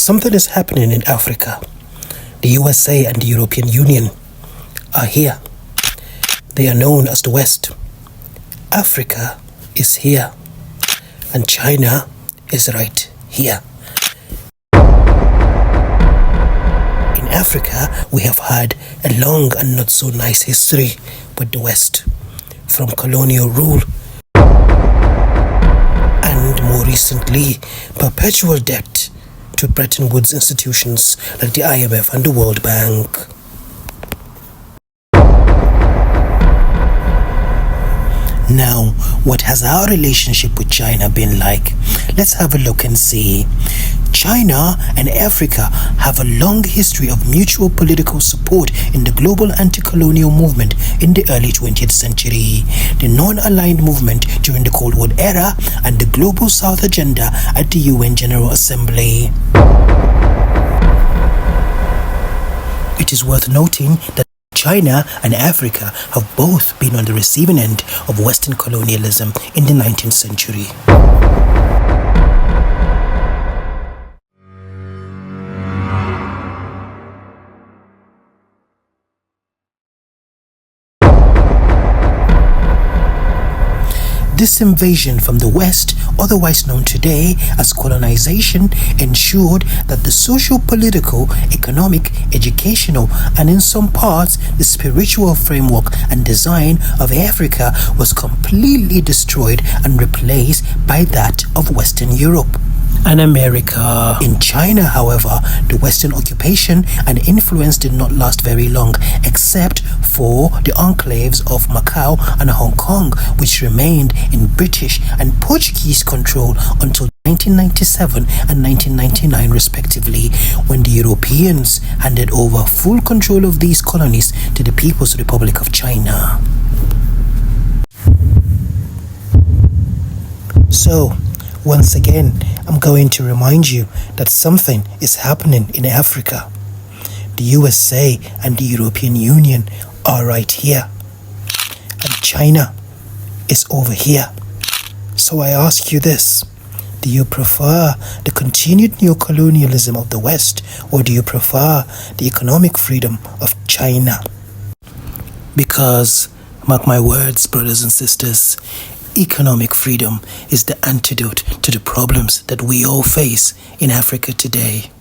something is happening in Africa. The USA and the European Union are here. They are known as the West. Africa is here. And China is right here. In Africa, we have had a long and not so nice history with the West, from colonial rule and more recently, perpetual debt to Bretton Woods institutions like the IMF and the World Bank. Now, what has our relationship with China been like? Let's have a look and see. China and Africa have a long history of mutual political support in the global anti-colonial movement in the early 20th century, the non-aligned movement during the Cold War era, and the Global South Agenda at the UN General Assembly. It is worth noting that China and Africa have both been on the receiving end of Western colonialism in the 19th century. This invasion from the West, otherwise known today as colonization, ensured that the social, political, economic, educational, and in some parts, the spiritual framework and design of Africa was completely destroyed and replaced by that of Western Europe and America. In China, however, the Western occupation and influence did not last very long, except for the enclaves of Macau and Hong Kong, which remained in British and Portuguese control until 1997 and 1999 respectively, when the Europeans handed over full control of these colonies to the People's Republic of China. So, once again, I'm going to remind you that something is happening in Africa. The USA and the European Union are right here, and China is over here. So I ask you this: do you prefer the continued neocolonialism of the West, or do you prefer the economic freedom of China? Because, mark my words, brothers and sisters, economic freedom is the antidote to the problems that we all face in Africa today.